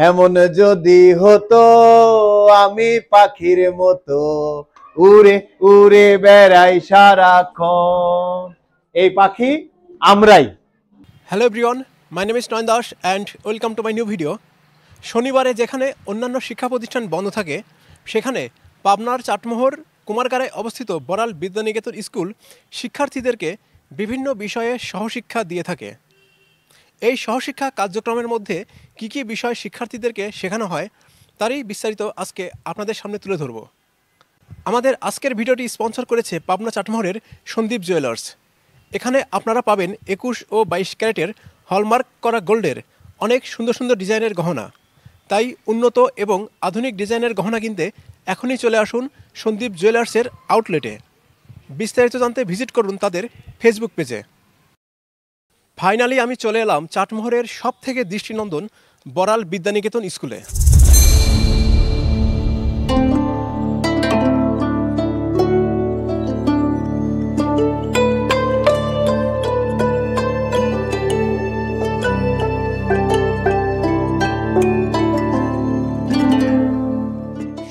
এমন যদি হতো আমি পাখির মতো উড়ে উড়ে বেড়াই সারাক্ষণ। এই পাখি আমরাই। Hello everyone, my name is Nayan Das and welcome to my new video. শনিবারে যেখানে অন্যান্য শিক্ষা প্রতিষ্ঠান বন্ধ থাকে, সেখানে পাবনার চাটমোহর কুমারগাড়ায় অবস্থিত বড়াল বিদ্যানিকেতন স্কুল শিক্ষার্থীদেরকে বিভিন্ন বিষয়ে সহশিক্ষা দিয়ে থাকে। এই সহশিক্ষা কার্যক্রমের মধ্যে কী কী বিষয় শিক্ষার্থীদেরকে শেখানো হয় তারই বিস্তারিত আজকে আপনাদের সামনে তুলে ধরব। আমাদের আজকের ভিডিওটি স্পন্সর করেছে পাবনা চাটমোহরের সন্দীপ জুয়েলার্স। এখানে আপনারা পাবেন 21 ও 22 ক্যারেটের হলমার্ক করা গোল্ডের অনেক সুন্দর সুন্দর ডিজাইনের গহনা। তাই উন্নত এবং আধুনিক ডিজাইনের গহনা কিনতে এখনই চলে আসুন সন্দীপ জুয়েলার্সের আউটলেটে। বিস্তারিত জানতে ভিজিট করুন তাদের ফেসবুক পেজে। ফাইনালি আমি চলে এলাম চাটমোহরের সবথেকে দৃষ্টিনন্দন বড়াল বিদ্যানিকেতন স্কুলে।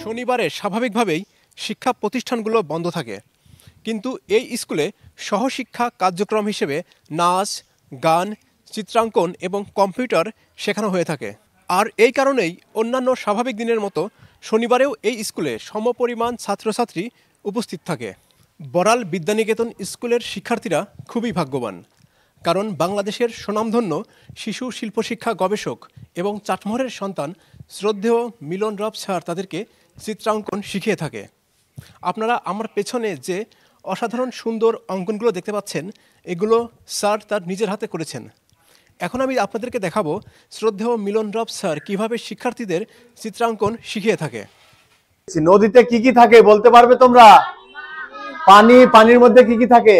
শনিবারে স্বাভাবিকভাবেই শিক্ষা প্রতিষ্ঠানগুলো বন্ধ থাকে, কিন্তু এই স্কুলে সহশিক্ষা কার্যক্রম হিসেবে নাচ, গান, চিত্রাঙ্কন এবং কম্পিউটার শেখানো হয়ে থাকে। আর এই কারণেই অন্যান্য স্বাভাবিক দিনের মতো শনিবারেও এই স্কুলে সমপরিমাণ ছাত্রছাত্রী উপস্থিত থাকে। বড়াল বিদ্যানিকেতন স্কুলের শিক্ষার্থীরা খুবই ভাগ্যবান, কারণ বাংলাদেশের সুনামধন্য শিশু শিল্পশিক্ষা গবেষক এবং চাটমোহরের সন্তান শ্রদ্ধেয় মিলন রব স্যার তাদেরকে চিত্রাঙ্কন শিখিয়ে থাকে। আপনারা আমার পেছনে যে অসাধারণ সুন্দর অঙ্কনগুলো দেখতে পাচ্ছেন, এগুলো স্যার তার নিজের হাতে করেছেন। এখন আমি আপনাদেরকে দেখাবো শ্রদ্ধেয় মিলন রব স্যার কীভাবে শিক্ষার্থীদের চিত্রাঙ্কন শিখিয়ে থাকে। নদীতে কি কি থাকে বলতে পারবে তোমরা? পানির মধ্যে কি কি থাকে?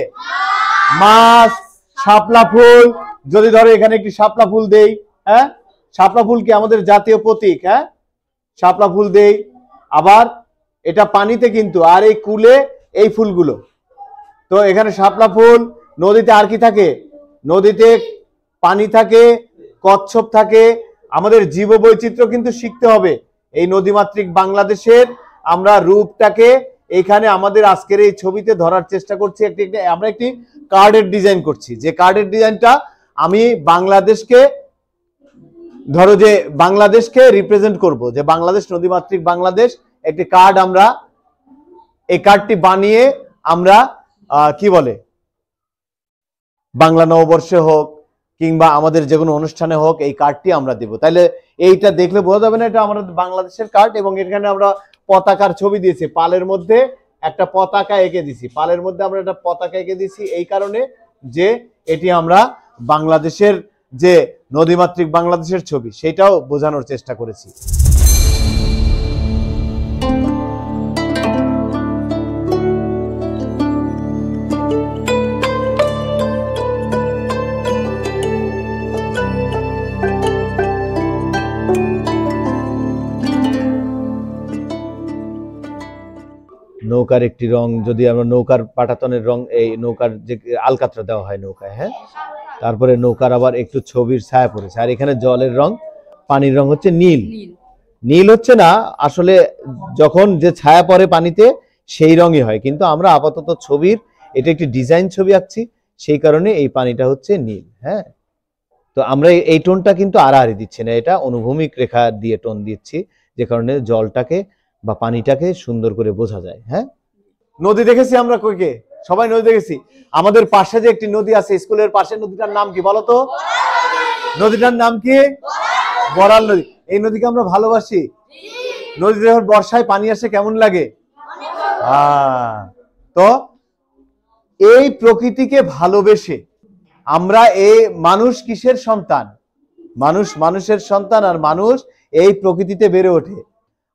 মাছ, শাপলা ফুল। যদি ধরো এখানে একটি শাপলা ফুল দেই, হ্যাঁ, শাপলা ফুল কি আমাদের জাতীয় প্রতীক? হ্যাঁ, শাপলা ফুল দেই। আবার এটা পানিতে কিন্তু, আর এই কুলে এই ফুলগুলো। তো এখানে শাপলা ফুল। নদীতে আর কি থাকে? নদীতে পানি থাকে, কচ্ছপ থাকে। আমাদের জীববৈচিত্র্য কিন্তু শিখতে হবে। এই নদীমাতৃক বাংলাদেশের আমরা রূপটাকে এখানে আমাদের আজকের এই ছবিতে ধরার চেষ্টা করছি। আমরা একটি কার্ডের ডিজাইন করছি, যে কার্ডের ডিজাইনটা আমি বাংলাদেশকে, ধরো যে বাংলাদেশকে রিপ্রেজেন্ট করব, যে বাংলাদেশ নদীমাতৃক বাংলাদেশ একটি কার্ড। আমরা এই কার্ডটি বানিয়ে আমরা কি বলে, বাংলা নববর্ষে হোক কিংবা আমাদের যে কোনো অনুষ্ঠানে হোক, এই কার্ডটি আমরা দেব। তাইলে এইটা দেখলে বোঝা যাবে না এটা আমাদের বাংলাদেশের কার্ড। এবং এখানে আমরা পতাকার ছবি দিয়েছি, পালের মধ্যে একটা পতাকা এঁকে দিছি। পালের মধ্যে আমরা একটা পতাকা এঁকে দিছি এই কারণে যে এটি আমরা বাংলাদেশের যে নদীমাতৃক বাংলাদেশের ছবি, সেটাও বোঝানোর চেষ্টা করেছি। নৌকার একটি রং, যদি আমরা নৌকার পাটাতনের রং, এই নৌকার যে আলকাতরা দেওয়া হয় নৌকায়, হ্যাঁ, তারপরে নৌকার আবার একটু ছবির ছায়া পড়েছে। আর এখানে জলের রং, পানির রং হচ্ছে নীল। নীল হচ্ছে না আসলে, যখন যে ছায়া পড়ে পানিতে সেই রঙই হয়, কিন্তু আমরা আপাতত ছবির, এটা একটি ডিজাইন ছবি আঁকছি, সেই কারণে এই পানিটা হচ্ছে নীল। হ্যাঁ, তো আমরা এই টোনটা কিন্তু আড়াআড়ি দিচ্ছি না, এটা অনুভূমিক রেখা দিয়ে টোন দিচ্ছি, যে কারণে জলটাকে বা পানিটাকে সুন্দর করে বোঝা যায়। হ্যাঁ, নদী দেখেছি আমরা, কইকে সবাই নদী দেখেছি। আমাদের পাশে যে একটি নদী আছে স্কুলের পাশে, নদীটার নাম কি বলো তো? নদীটার নাম কি? বড়াল নদী। এই নদীকে আমরা ভালোবাসি। নদীতে যখন বর্ষায় পানি আসে কেমন লাগে? তো এই প্রকৃতিকে ভালোবেসে আমরা, এই মানুষ কিসের সন্তান? মানুষের সন্তান। আর মানুষ এই প্রকৃতিতে বেড়ে ওঠে।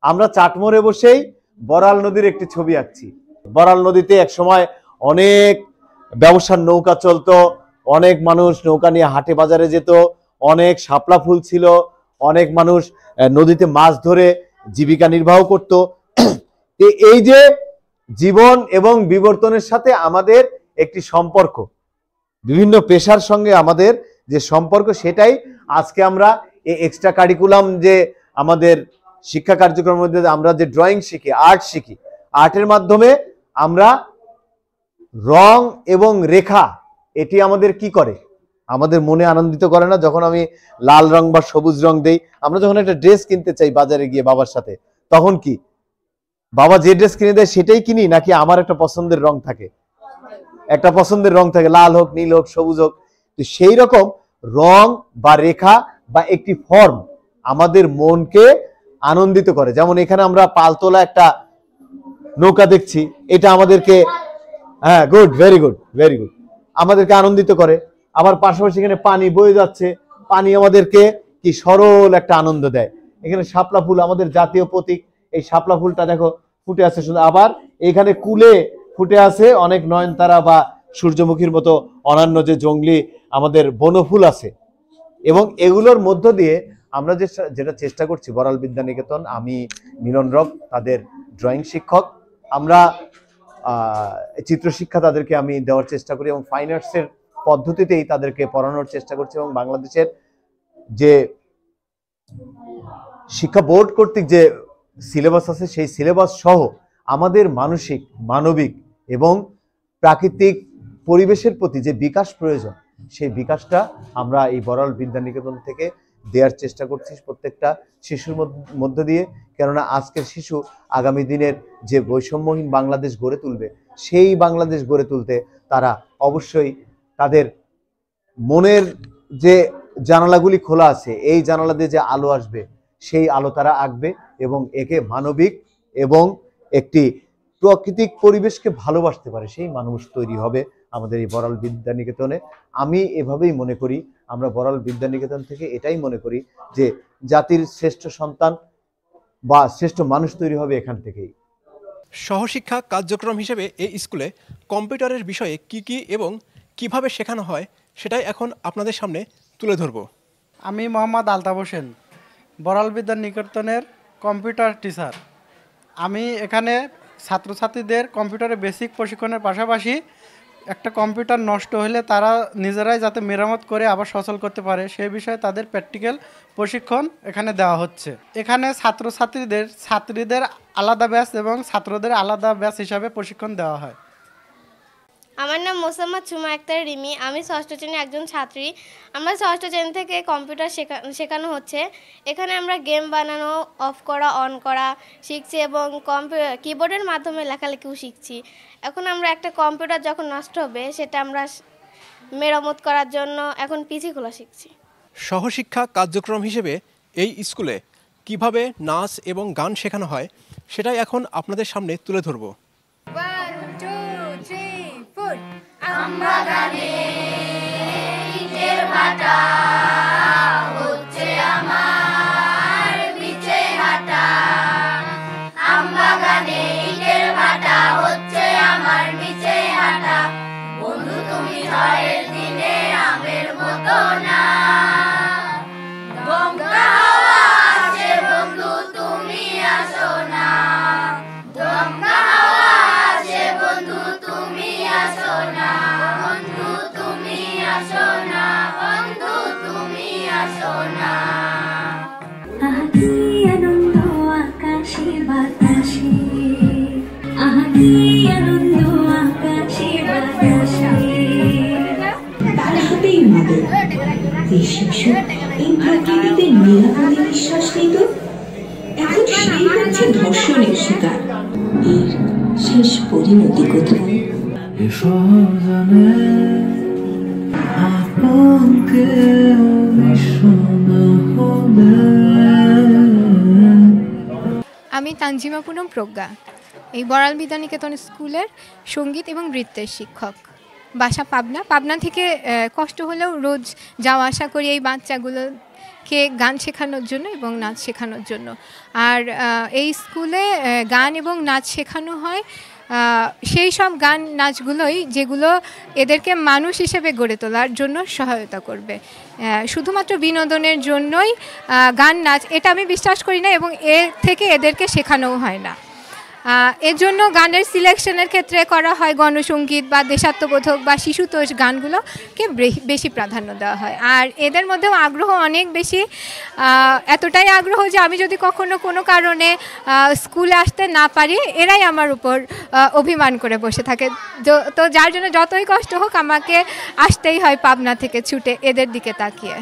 আমরা চাটমোহরে বসেই বড়াল নদীর একটি ছবি আঁকছি। বড়াল নদীতে এক সময় অনেক ব্যবসার নৌকা চলতো, অনেক মানুষ নৌকা নিয়ে হাটে বাজারে যেত, অনেক শাপলা ফুল ছিল, অনেক মানুষ নদীতে মাছ ধরে জীবিকা নির্বাহ করত। এই যে জীবন এবং বিবর্তনের সাথে আমাদের একটি সম্পর্ক, বিভিন্ন পেশার সঙ্গে আমাদের যে সম্পর্ক, সেটাই আজকে আমরা এই এক্সট্রা কারিকুলাম যে আমাদের শিক্ষা কার্যক্রমের মধ্যে আমরা যে ড্রয়িং শিখি, আর্ট শিখি, আর্টের মাধ্যমে আমরা রং এবং রেখা এটি আমাদের কি করে, আমাদের মনে আনন্দিত করে না? যখন আমি লাল রং বা সবুজ রং দেই, আমরা যখন একটা ড্রেস কিনতে চাই বাজারে গিয়ে বাবার সাথে, তখন কি বাবা যে ড্রেস কিনে দেয় সেটাই কিনি, নাকি আমার একটা পছন্দের রং থাকে? একটা পছন্দের রং থাকে, লাল হোক, নীল হোক, সবুজ হোক। তো সেই রকম রং বা রেখা বা একটি ফর্ম আমাদের মনকে আনন্দিত করে। যেমন এখানে আমরা পালতোলা একটা নৌকা দেখছি, এটা আমাদেরকে, হ্যাঁ good, very good, very good, আমাদেরকে আনন্দিত করে। আবার পাশাপাশি এখানে পানি বয়ে যাচ্ছে, পানি আমাদেরকে কি সরল একটা আনন্দ দেয়। এখানে শাপলা ফুল আমাদের জাতীয় প্রতীক, এই শাপলা ফুলটা দেখো ফুটে আছে শুধু। আবার এখানে কুলে ফুটে আছে অনেক নয়নতারা বা সূর্যমুখীর মতো অন্যান্য যে জঙ্গলি আমাদের বনফুল আছে। এবং এগুলোর মধ্য দিয়ে আমরা যেটা চেষ্টা করছি, বড়াল বিদ্যানিকেতন, আমি মিলন রব তাদের ড্রয়িং শিক্ষক, আমরা চিত্রশিক্ষা তাদেরকে আমি দেওয়ার চেষ্টা করি এবং ফাইন আর্টসের পদ্ধতিতেই তাদেরকে পড়ানোর চেষ্টা করছি। এবং বাংলাদেশের যে শিক্ষা বোর্ড কর্তৃক যে সিলেবাস আছে, সেই সিলেবাস সহ আমাদের মানসিক, মানবিক এবং প্রাকৃতিক পরিবেশের প্রতি যে বিকাশ প্রয়োজন, সেই বিকাশটা আমরা এই বড়াল বিদ্যানিকেতন থেকে দেওয়ার চেষ্টা করছি প্রত্যেকটা শিশুর মধ্য দিয়ে। কেননা আজকের শিশু আগামী দিনের যে বৈষম্যহীন বাংলাদেশ গড়ে তুলবে, সেই বাংলাদেশ গড়ে তুলতে তারা অবশ্যই তাদের মনের যে জানালাগুলি খোলা আছে, এই জানালা দিয়ে যে আলো আসবে, সেই আলো তারা আঁকবে এবং একে মানবিক এবং একটি প্রাকৃতিক পরিবেশকে ভালোবাসতে পারে সেই মানুষ তৈরি হবে আমাদের এই বড়াল বিদ্যানিকেতনে। আমি এভাবেই মনে করি, আমরা বড়াল বিদ্যানিকেতন থেকে এটাই মনে করি যে জাতির শ্রেষ্ঠ সন্তান বা শ্রেষ্ঠ মানুষ তৈরি হবে এখান থেকেই। সহশিক্ষা কার্যক্রম হিসেবে এই স্কুলে কম্পিউটারের বিষয়ে কি এবং কিভাবে শেখানো হয় সেটাই এখন আপনাদের সামনে তুলে ধরব। আমি মোহাম্মদ আলতাফ হোসেন, বড়াল বিদ্যানিকেতনের কম্পিউটার টিচার। আমি এখানে ছাত্রছাত্রীদের কম্পিউটারে বেসিক প্রশিক্ষণের পাশাপাশি একটা কম্পিউটার নষ্ট হলে তারা নিজেরাই যাতে মেরামত করে আবার সচল করতে পারে সেই বিষয়ে তাদের প্র্যাকটিক্যাল প্রশিক্ষণ এখানে দেওয়া হচ্ছে। এখানে ছাত্রীদের আলাদা ব্যাচ এবং ছাত্রদের আলাদা ব্যাচ হিসাবে প্রশিক্ষণ দেওয়া হয়। আমার নাম মোসাম্মদ সুমা আক্তার রিমি, আমি ষষ্ঠ শ্রেণীর একজন ছাত্রী। আমরা ষষ্ঠ শ্রেণী থেকে কম্পিউটার শেখানো হচ্ছে। এখানে আমরা গেম বানানো, অফ করা, অন করা শিখছি এবং কিবোর্ডের মাধ্যমে লেখালেখিও শিখছি। এখন আমরা একটা কম্পিউটার যখন নষ্ট হবে সেটা আমরা মেরামত করার জন্য এখন পিসি খোলা শিখছি। সহশিক্ষা কার্যক্রম হিসেবে এই স্কুলে কিভাবে নাচ এবং গান শেখানো হয় সেটাই এখন আপনাদের সামনে তুলে ধরব। আমরা গানে ইটের ভাটা হচ্ছে আমার বিচে হাঁটা, আমরা গানে ইটের ভাটা হচ্ছে আমার বিচে হাঁটা। বন্ধু তুমি ঝড়ের দিনে আমের মতো না, দমকা হাওয়া আসে বন্ধু তুমি আসো না, দমকা হাওয়া আসে বন্ধু তুমি আসো না, বন্ধু তুমি আসো না, বন্ধু তুমি আসো না। আহা কি আনন্দ আকাশে বাতাসে, আহা কি আনন্দ আকাশে বাতাসে। তার হাতেই মাদক, এই শিশু এই প্রকৃতিতে নিরাপদে নিঃশ্বাস নিত, এখন সেই হচ্ছে ধর্ষণের শিকার। এর শেষ পরিণতি কোথায়? আমি তানজিমা পুনম প্রজ্ঞা, এই বড়াল বিদ্যানিকেতন স্কুলের সঙ্গীত এবং নৃত্যের শিক্ষক। বাসা পাবনা থেকে কষ্ট হলেও রোজ যাওয়া আসা করি এই বাচ্চাগুলোকে গান শেখানোর জন্য এবং নাচ শেখানোর জন্য। আর এই স্কুলে গান এবং নাচ শেখানো হয় সেই সব গান নাচগুলোই যেগুলো এদেরকে মানুষ হিসেবে গড়ে তোলার জন্য সহায়তা করবে। শুধুমাত্র বিনোদনের জন্যই গান নাচ এটা আমি বিশ্বাস করি না এবং এর থেকে এদেরকে শেখানোও হয় না। এর জন্য গানের সিলেকশনের ক্ষেত্রে করা হয় গণসঙ্গীত বা দেশাত্মবোধক বা শিশুতোষ গানগুলোকে বেশি প্রাধান্য দেওয়া হয়। আর এদের মধ্যেও আগ্রহ অনেক বেশি, এতটাই আগ্রহ যে আমি যদি কখনো কোনো কারণে স্কুলে আসতে না পারি, এরাই আমার উপর অভিমান করে বসে থাকে। তো যার জন্য যতই কষ্ট হোক আমাকে আসতেই হয় পাবনা থেকে ছুটে এদের দিকে তাকিয়ে।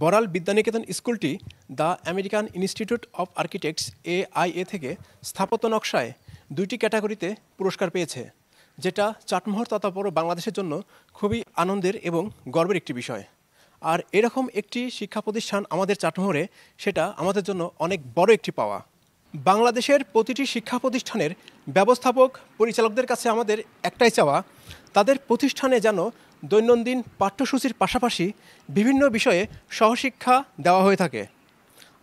বড়াল বিদ্যানিকেতন স্কুলটি the American institute of architects AIA থেকে স্থাপত্য নকশায় 2টি ক্যাটাগরিতে পুরস্কার পেয়েছে, যেটা চাটমোহর তথা পুরো বাংলাদেশের জন্য খুবই আনন্দের এবং গর্বের একটি বিষয়। আর এরকম একটি শিক্ষা প্রতিষ্ঠান আমাদের চাটমোহরে, সেটা আমাদের জন্য অনেক বড় একটি পাওয়া। বাংলাদেশের প্রতিটি শিক্ষা প্রতিষ্ঠানের ব্যবস্থাপক পরিচালকদের কাছে আমাদের একটাই চাওয়া, তাদের প্রতিষ্ঠানে যেন দৈনন্দিন পাঠ্যসূচির পাশাপাশি বিভিন্ন বিষয়ে সহশিক্ষা দেওয়া হয়ে থাকে।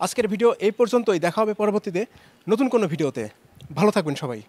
আজকের ভিডিও এই পর্যন্তই, দেখা হবে পরবর্তীতে নতুন কোনো ভিডিওতে। ভালো থাকবেন সবাই।